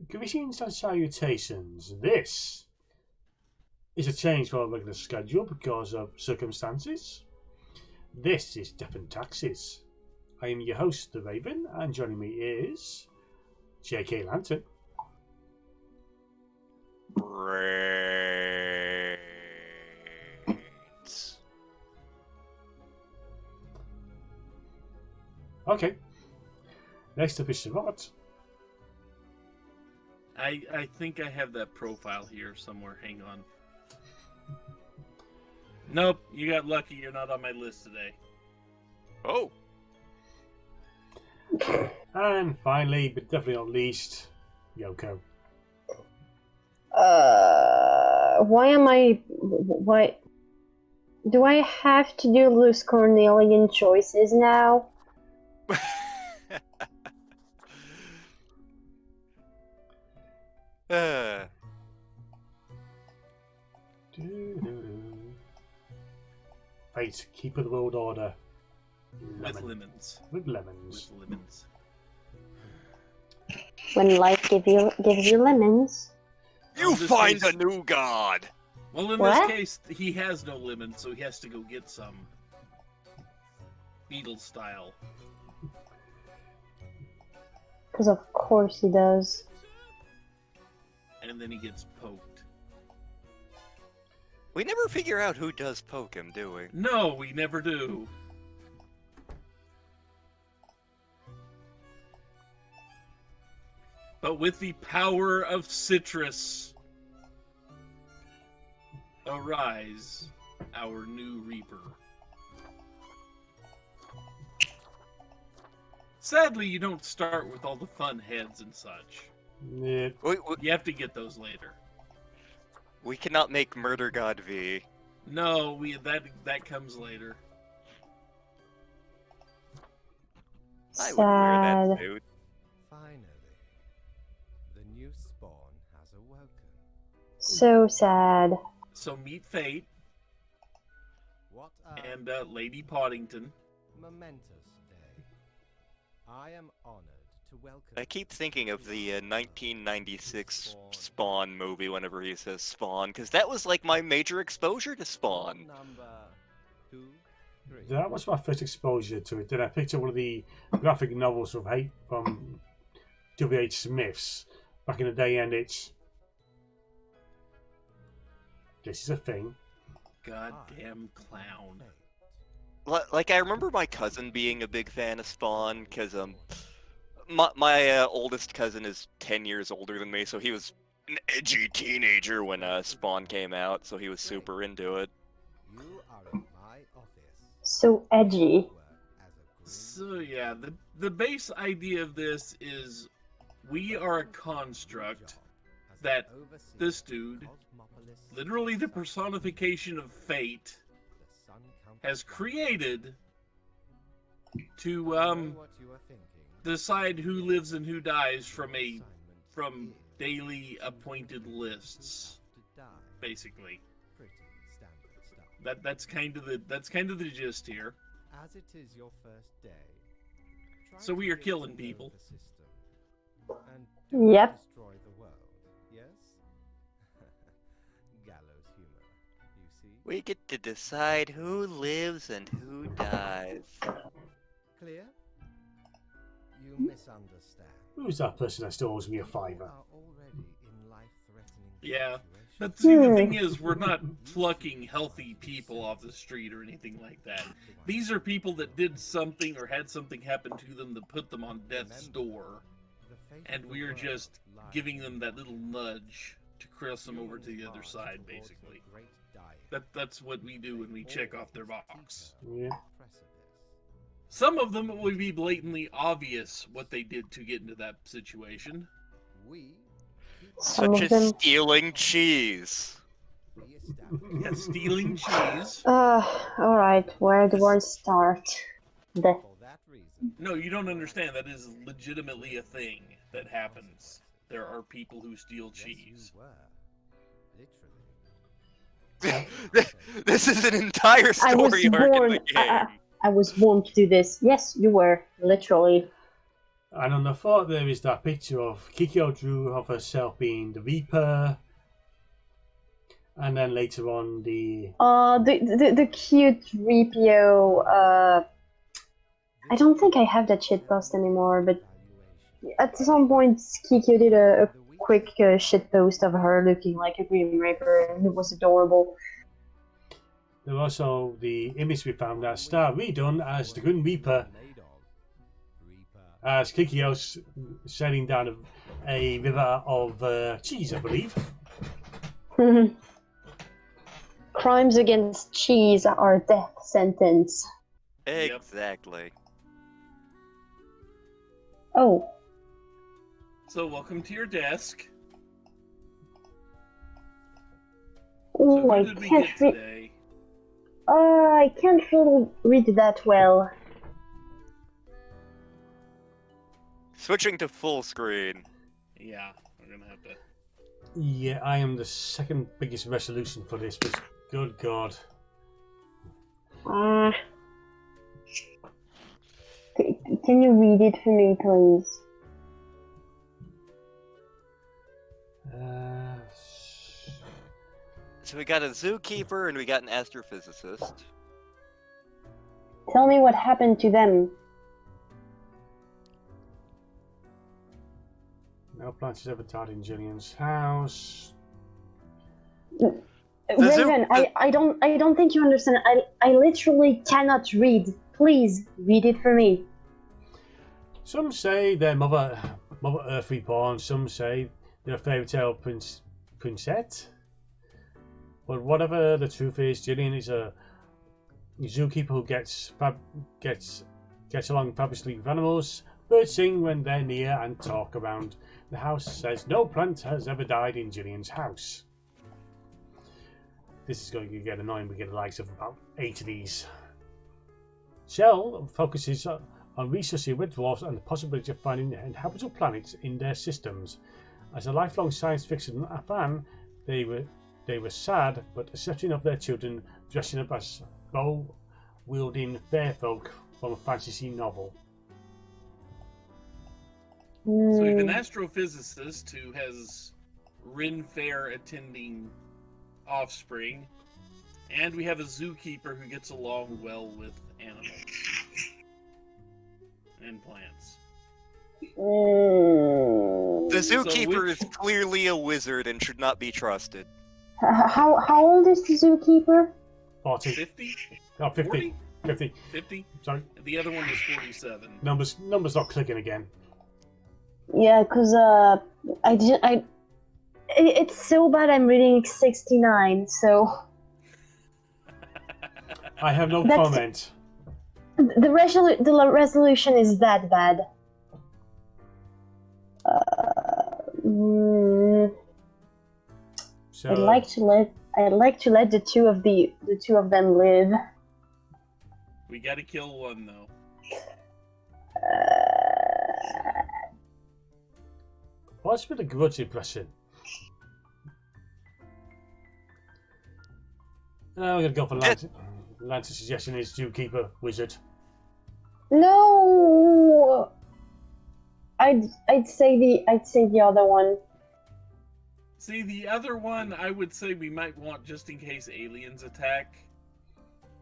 Greetings and salutations. This is a change from our regular schedule because of circumstances. This is Death and Taxes. I am your host, The Raven, and joining me is JKLantern. Great. Okay. Next up is Savant. I think I have that profile here somewhere. Hang on. Nope, you got lucky. You're not on my list today. Oh, And finally, but definitely not least, Yoko. Why do I have to do loose Cornelian choices now? Fate, keep of the world order. With lemons. With lemons. With lemons. When life gives you lemons. You In this find case- a new god. Well, in What? this case, he has no lemons, so he has to go get some. Beetle style. Because of course he does. And then he gets poked. We never figure out who does poke him, do we? No, we never do. But with the power of citrus, arise, our new Reaper. Sadly, you don't start with all the fun heads and such. Yeah. You have to get those later. We cannot make Murder God V. No, that comes later. I would wear that Sad. suit. Finally, the new spawn has awoken. So sad. So meet Fate What a and Lady Poddington. momentous day. I am honored to welcome. I keep thinking of the 1996 Spawn movie whenever he says Spawn, because that was like my major exposure to Spawn. Number 2, 3. That was my first exposure to it. Then I picked up one of the graphic novels from W.H. Smith's back in the day, and this is a thing. Goddamn clown. Like, I remember my cousin being a big fan of Spawn, because my oldest cousin is 10 years older than me, so he was an edgy teenager when Spawn came out, so he was super into it. You are in my office. So edgy. So yeah, the base idea of this is we are a construct that this dude, literally the personification of fate, has created to decide who lives and who dies from daily appointed lists, basically. That's kind of the gist here. As it is your first day. So we are killing people. And Yep. destroy the world. Yes? Gallows humor, you see? We get to decide who lives and who dies. Clear? You misunderstand. Who's that person that still owes me a You fiver? are already in life-threatening Yeah, situations. but see, the thing is, we're not plucking healthy people off the street or anything like that. These are people that did something or had something happen to them that put them on death's door, The fate and of the we are world just lies giving in them that little nudge to cross them You over to the move other on side, towards basically. the great dying. That's what we do when we check off their box. Yeah. Precipice. Some of them it would be blatantly obvious what they did to get into that situation. We Some Such of as them. stealing cheese. re-establish Yeah, stealing cheese. Alright, where do I start? for that reason. No, you don't understand. That is legitimately a thing that happens. There are people who steal Yes, cheese. you were. Literally. This is an entire I was story arc in born. the game. I was born to do this. Yes, you were literally. And on the front there is that picture of Kikyo drew of herself being the Reaper. And then later on the cute Reapio, I don't think I have that shitpost anymore, but at some point Kikyo did a quick shitpost of her looking like a Green Reaper, and it was adorable. There was also the image we found that Star redone as the Grim Reaper, as Kikyo's sailing down a river of cheese, I believe. Crimes against cheese are death sentence. Exactly. Oh. So welcome to your desk. Oh, So I who did we can't get read. today? I can't really read that well. Switching to full screen. Yeah, we're gonna have to. Yeah, I am the second biggest resolution for this, but good God. Can you read it for me, please? So we got a zookeeper and we got an astrophysicist. Tell me what happened to them. No plants has ever died in Jillian's house. Raven, I don't think you understand. I literally cannot read. Please read it for me. Some say they're Mother Earth reborn. Some say they're a fairy tale princess. But whatever the truth is, Jillian is a zookeeper who gets along fabulously with animals. Birds sing when they're near and talk around. The house says no plant has ever died in Jillian's house. This is going to get annoying. We get the likes of about 8 of these. Shell focuses on researching red dwarfs and the possibility of finding habitable planets in their systems. As a lifelong science fiction fan, they were sad but accepting of their children dressing up as bow-wielding fair folk from a fantasy novel. So we have an astrophysicist who has Ren Fair attending offspring, and we have a zookeeper who gets along well with animals and plants. The zookeeper is clearly a wizard and should not be trusted. How old is the zookeeper? 40. 50? No, 50. 40? 50. 50? Sorry. And the other one is 47. Numbers not clicking again. Yeah, cause it's so bad I'm reading 69, so I have no That's- comment. the resolution is that bad. So I'd like to let the two of them live. We gotta kill one, though. what's with the grudge impression? We're gonna go for Lance. Lance's suggestion is zookeeper wizard. No, I'd say the other one. See, the other one I would say we might want just in case aliens attack.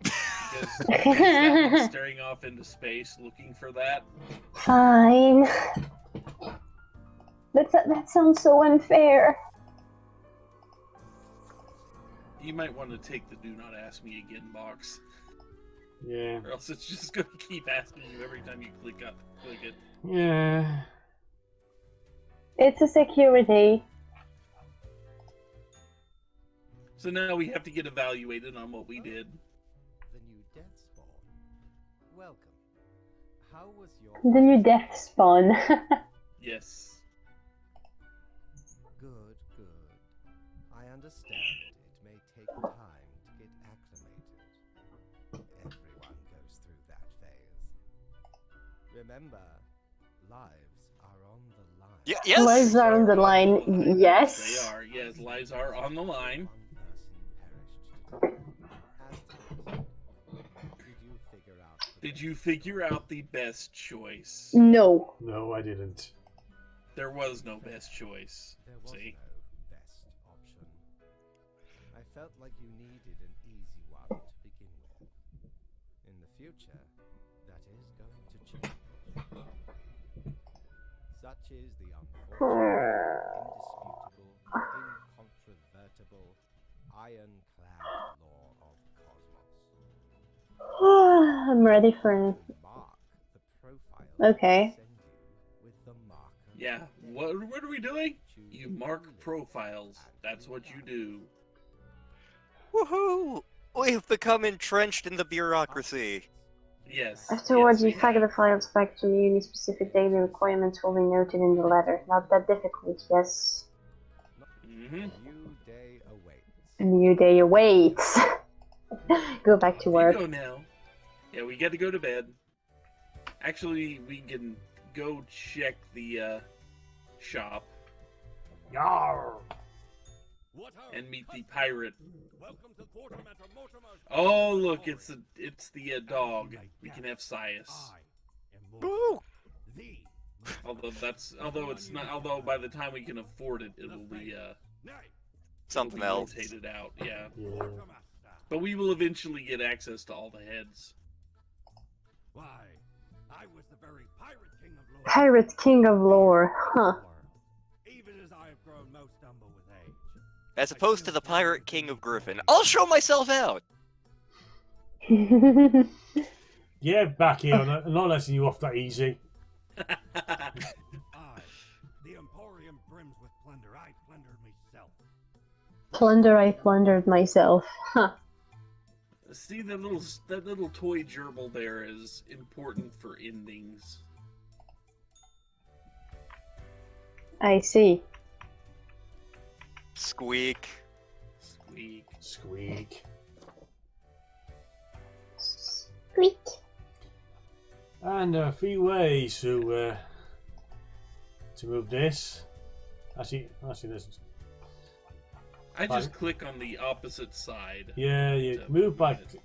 Because there's that one staring off into space looking for that. Fine. That sounds so unfair. You might want to take the "Do not ask me again" box, Yeah. or else it's just gonna keep asking you every time you click it. Yeah. It's a security. So now we have to get evaluated on what we did. The new death spawn. Welcome. How was your The new death spawn. Yes. Good, good. I understand it may take time to get acclimated. Everyone goes through that phase. Remember, lives are on the line. Yes. Lives are on the line. Yes. They are. Yes, lives are on the line. One person perished today. As thought. Did you figure out Did you figure out the best choice? No. No, I didn't. There was no best choice. There was See? no best option. I felt like you needed an easy one to begin with. In the future, that is going to change. Such is the unfortunate, indisputable, incontrovertible, ironclad law of cosmos. I'm ready for. Mark the profile. Okay. Send you with the marker. Yeah. What are we doing? You mark profiles. That's what you do. Woohoo! We've become entrenched in the bureaucracy. Yes. Afterwards, yes, you we flag the have. files back to you. Specific daily requirements will be noted in the letter. Not that difficult, yes. Mm-hmm. New day awaits. A new day awaits. Go back to You work. go now. Yeah, we get to go to bed. Actually, we can go check the shop Yarr! and meet the pirate. Oh, look, it's the dog. We can have Sias. Boo! Although by the time we can afford it, it'll be Something else. rotated out. Yeah, Yeah. but we will eventually get access to all the heads. Why, I was the very pirate king of lore. Pirate King of Lore, huh? Even as I have grown most humble with age. As opposed to the Pirate King of Griffin. I'll show myself out! Yeah, back here. I'm not letting you off that easy. I, the Emporium brims with plunder. I plundered myself. Plunder, I plundered myself. Huh. See, that little toy gerbil there is important for endings. I see. Squeak. Squeak. Squeak. Squeak. And there are 3 ways to move this. Actually, there's. I just click on the opposite side. Yeah, you to move by. it.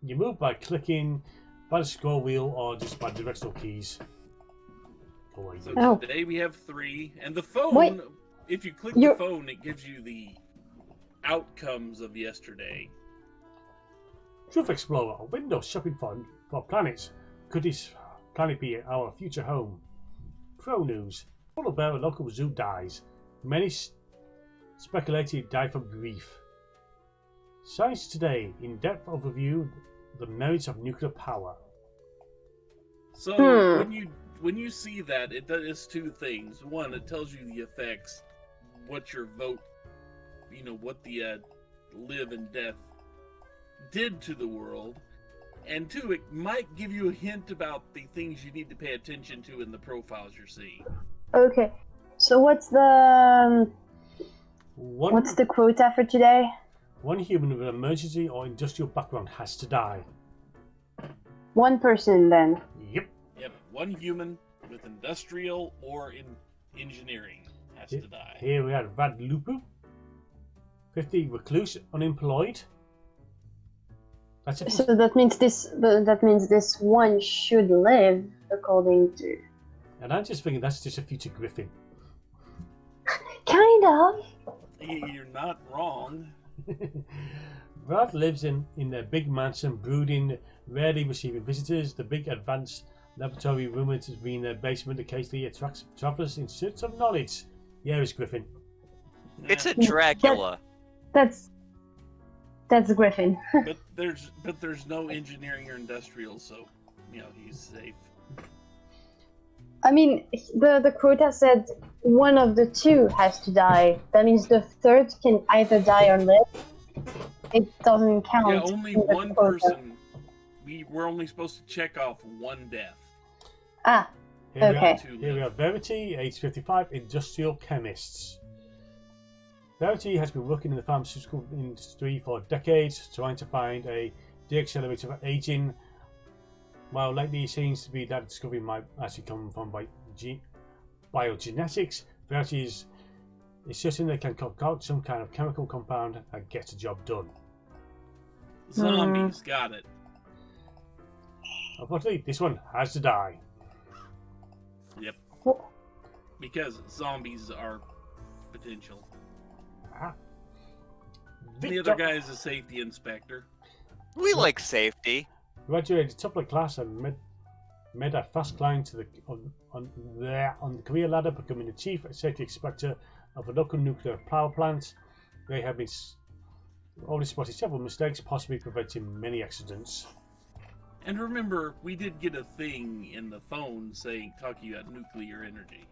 You move by clicking by the scroll wheel or just by directional keys. So Oh. today we have 3, and the phone. Wait. If you click You're- the phone, it gives you the outcomes of yesterday. Truth Explorer, a window shopping for planets. Could this planet be our future home? Pro News, all about a local zoo dies. Many speculated it died from grief. Science Today, in-depth overview the merits of nuclear power. So when you see that, it does 2 things. One, it tells you the effects, what your vote, what the live and death did to the world, and 2, it might give you a hint about the things you need to pay attention to in the profiles you're seeing. Okay. So what's the quota for today? One human with an emergency or industrial background has to die. 1 person then. Yep. Yep, 1 human with industrial or in engineering has to die. Here we have Rad Lupu. 50 recluse, unemployed. That's it. So that means this one should live according to. And I'm just thinking that's just a future Griffin. Kind of. You're not wrong. Rad lives in a big mansion, brooding, rarely receiving visitors. The big advanced laboratory rumored to be in their basement occasionally attracts travelers in search of knowledge. Yeah, it's Griffin. It's a Dracula. That's Griffin. but there's no engineering or industrial, so he's safe. I mean, the quota said one of the 2 has to die. That means the 3rd can either die or live. It doesn't count. Yeah, only in the 1 quota. person. We're only supposed to check off 1 death. Ah, Here we Okay. are- Here we have Verity, age 55, industrial chemists. Verity has been working in the pharmaceutical industry for decades, trying to find a deaccelerator for aging. While lately it seems to be that discovery might actually come from biogenetics, Verity is certain they can concoct some kind of chemical compound and get the job done. Zombies, got it. Unfortunately, this one has to die. Yep. Because zombies are potential. Ah. The other guy is a safety inspector. We like safety. Graduated top of the class and made a fast climb to the on the career ladder, becoming the chief safety inspector of a local nuclear power plant. They have been already spotted several mistakes, possibly preventing many accidents. And remember, we did get a thing in the phone saying talking about nuclear energy.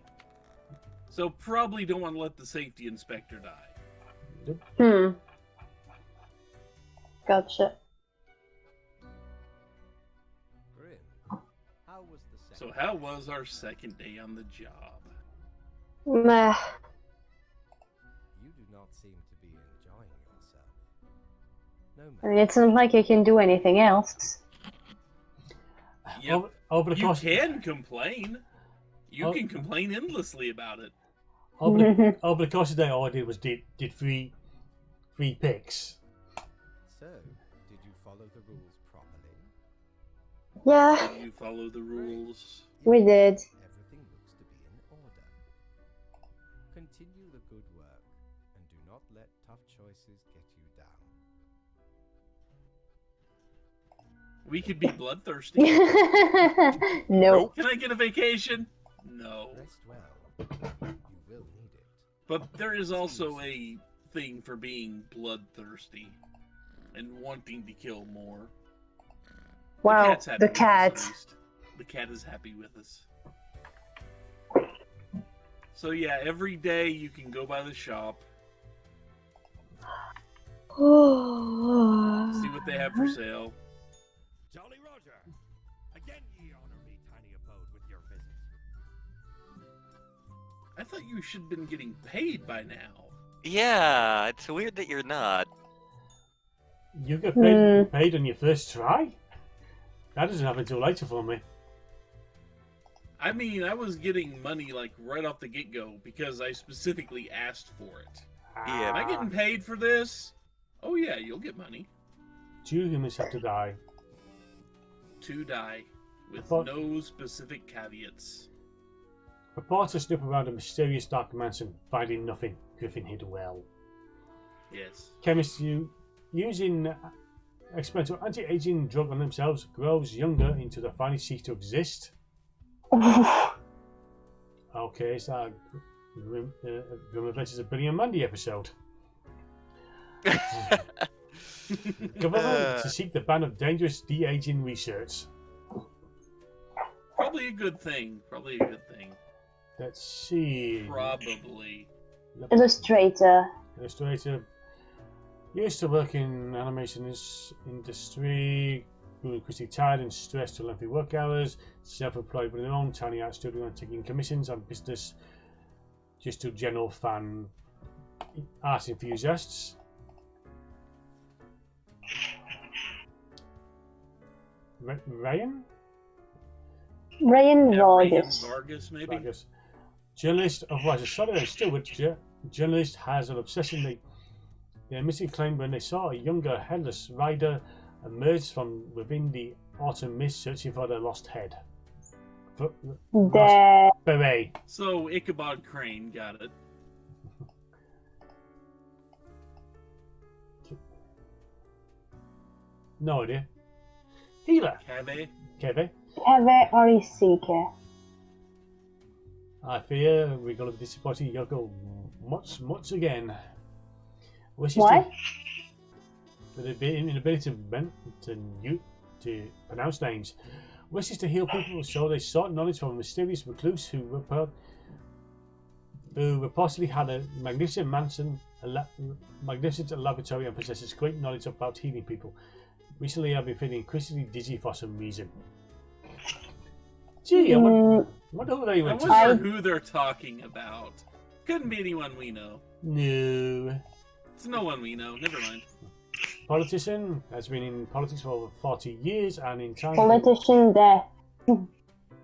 So probably don't want to let the safety inspector die. Gotcha. Grim, how was the second? So how was our second day on the job? Meh. You do not seem to be enjoying yourself. No I mean, matter. it's not like you can do anything else. Yep. Over the You course, can complain. You Oh. can complain endlessly about it. over the course of the day, all I did was did three picks. So, did you follow the rules properly? Yeah, You follow the rules. we did. Everything looks to be in order. Continue the good work, and do not let tough choices get you down. We could be bloodthirsty. No. Can I get a vacation? No. Rest well. You will need it. But there is also a thing for being bloodthirsty and wanting to kill more. Wow, cat's happy the with us, cat. at least. The cat is happy with us. So yeah, every day you can go by the shop, see what they have for sale. Jolly Roger, again ye honor me, tiny abode, with your visit. I thought you should have been getting paid by now. Yeah, it's weird that you're not. You get paid on your first try? That doesn't happen until later for me. I mean, I was getting money like right off the get-go because I specifically asked for it. Yeah. Am I getting paid for this? Oh yeah, you'll get money. 2 humans have to die. To die, with But- no specific caveats. Reporters snoop around a mysterious dark mansion, finding nothing. Griffin hid well. Yes. Chemists using experimental anti-aging drug on themselves grows younger until they finally cease to exist. Okay, so Grim Adventures of Billy and Mandy episode. Government to seek the ban of dangerous de-aging research. Probably a good thing. Probably a good thing. Let's see. Probably. Illustrator. Illustrator. Used to work in animation industry, grew increasingly tired and stressed to lengthy work hours, self-employed with their own tiny art studio and taking commissions on business just to general fan art enthusiasts. Ryan? Ryan Yeah, Vargas. Ryan Vargas, maybe? Vargas. Journalist, otherwise a solid and still with journalist has an obsession. They missing claim when they saw a younger headless rider emerge from within the autumn mist searching for their lost head. The Beret. So, Ichabod Crane got it. No idea. Healer. Cave. Kevin. Keve Arisike. I fear we're going to be disappointing Yoko much again. Wishes What? With the inability to pronounce names. Wishes to heal people, so they sought knowledge from a mysterious recluse who reportedly had a magnificent mansion, magnificent laboratory, and possesses great knowledge about healing people. Recently, I've been feeling increasingly dizzy for some reason. Gee, I wonder who they I went to. wonder who they're talking about. Couldn't be anyone we know. No. It's no one we know. Never mind. Politician, has been in politics for over 40 years and in time Politician death.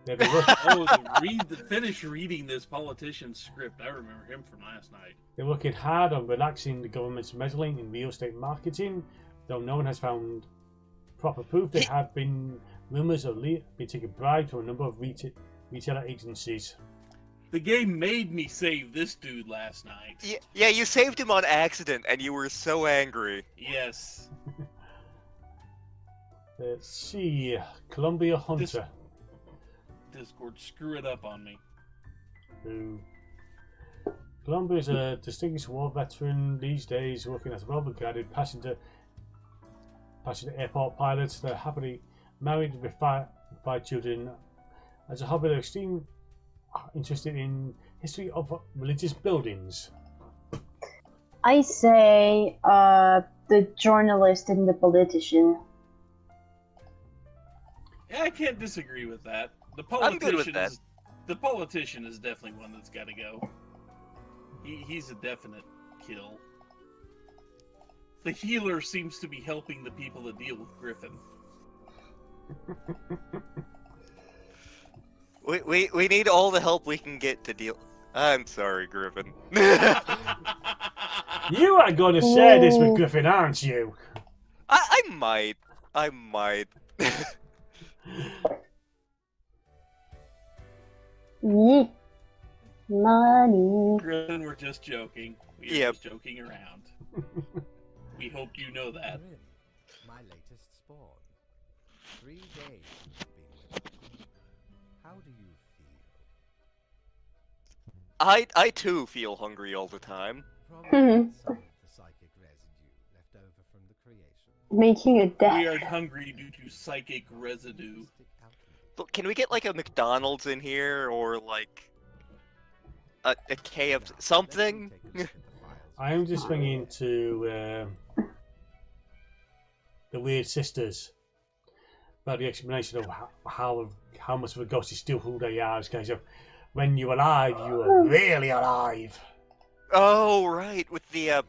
they've been working, Finish reading this politician's script. I remember him from last night. they're working hard on relaxing the government's meddling in real estate marketing, though no one has found proper proof they have been Rumours of Lee being taking bribes from a number of retailer agencies. The game made me save this dude last night. Yeah, you saved him on accident, and you were so angry. Yes. Let's see. Columbia Hunter. Discord, screw it up on me. Who? Columbia is a distinguished war veteran these days, working as a well-regarded passenger airport pilot. They're happily married with five children. As a hobby, they're extremely interested in history of religious buildings. I say the journalist and the politician. Yeah, I can't disagree with that. I'm good with that. The politician is definitely one that's got to go. He's a definite kill. The healer seems to be helping the people to deal with Griffin. We need all the help we can get to deal. I'm sorry, Griffin. You are going to share this with Griffin, aren't you? I might. Yeet. Money. Griffin, we're just joking. We're just joking around. We hope you know that. Grim, my latest spawn. 3 days you've been with me. How do you feel? I too feel hungry all the time. Probably some of the psychic residue left over from the creation. Making a We are death. hungry due to psychic residue. Look, can we get like a McDonald's in here or like a KFC something? I am just thinking to the Weird Sisters about the explanation of how much of a ghost is still who they are. It's kind of when you're alive, you are really alive. Oh right, with the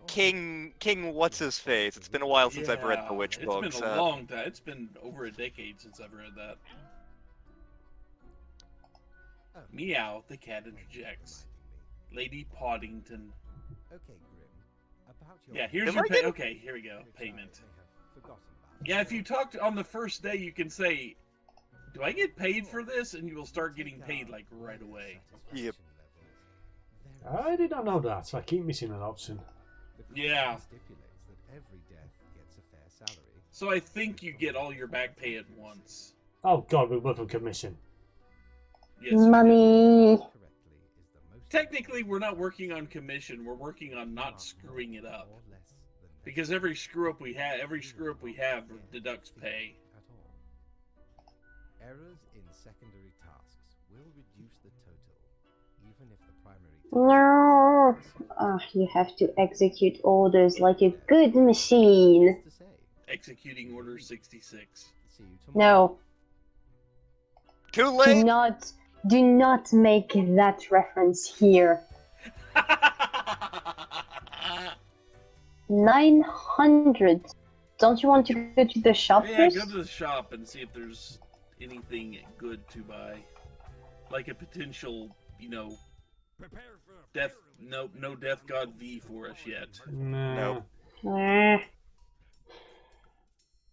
King what's his face? It's been a while since I've read the Witch books. It's been a long time. It's been over a decade since I've read that. Meow, the cat interjects. Lady Poddington. Okay, Grim. About your Yeah, here's Am your I pay. getting- Okay, here we go. which I Payment. may have forgotten about. Yeah, if you talk on the first day, you can say, "Do I get paid for this?" And you will start getting paid like right away. Yep. I did not know that. I keep missing an option. Yeah. Stipulates that every death gets a fair salary. So I think you get all your back pay at once. Oh God, we work on commission. Yes. we Money. Correctly is the most Technically, we're not working on commission. We're working on not screwing it up. more or less than Because every screw up we have deducts pay. at all. Errors in secondary tasks will reduce the total, even if the primary No. You have to execute orders like a good machine. to say. Executing Order 66. See you tomorrow. No. Too late. Do not make that reference here. 900. Don't you want to go to the shop Yeah, first? go to the shop and see if there's anything good to buy. Like a potential, Prepare for a death. perilous No Death God V for us yet. No. Eh.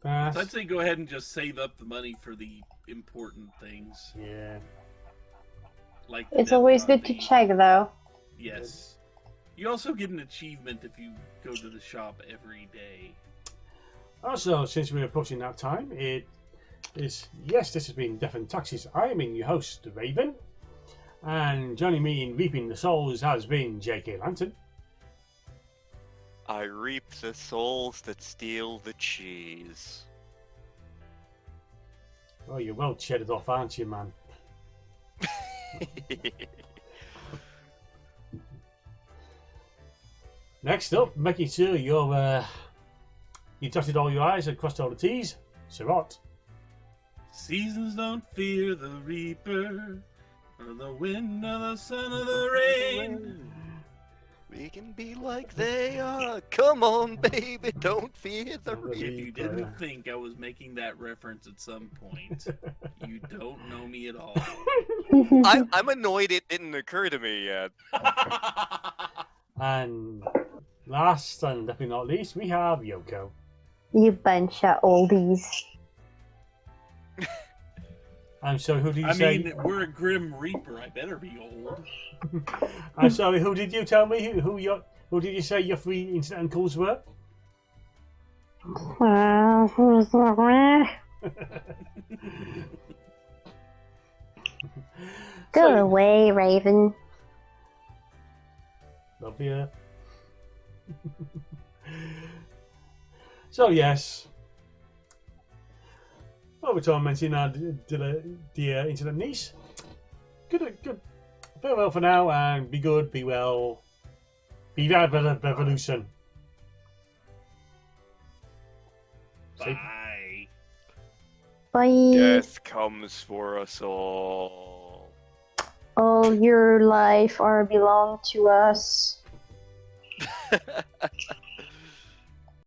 Pass. So I'd say go ahead and just save up the money for the important things. Yeah. Like the It's Death always God good to V. check, though. Yes. You also get an achievement if you go to the shop every day. Also, since we're approaching that time, it is this has been Death and Taxes. I am your host, Raven, and joining me in reaping the souls has been JKLantern. I reap the souls that steal the cheese. Oh, you're well chedded off, aren't you, man? Next up, making sure you dotted all your I's and crossed all the T's. Sarot. Seasons don't fear the reaper, or the wind, or the sun, or the rain. We can be like they are. Come on, baby, don't fear the If If you Reaper. didn't think I was making that reference at some point, you don't know me at all. I'm annoyed it didn't occur to me yet. And last and definitely not least, we have Yoko. You bunch of oldies. I'm sorry, who did you I say? mean, we're a Grim Reaper. I better be old. I'm sorry, who did you tell me? Who did you say your free internet uncles were? Go away, Raven. Love you. So yes, well, we're tormenting our dear internet niece. Good. Farewell for now, and be good, be well, be that revolution. Bye. Bye. Death comes for us all. All your life are belong to us.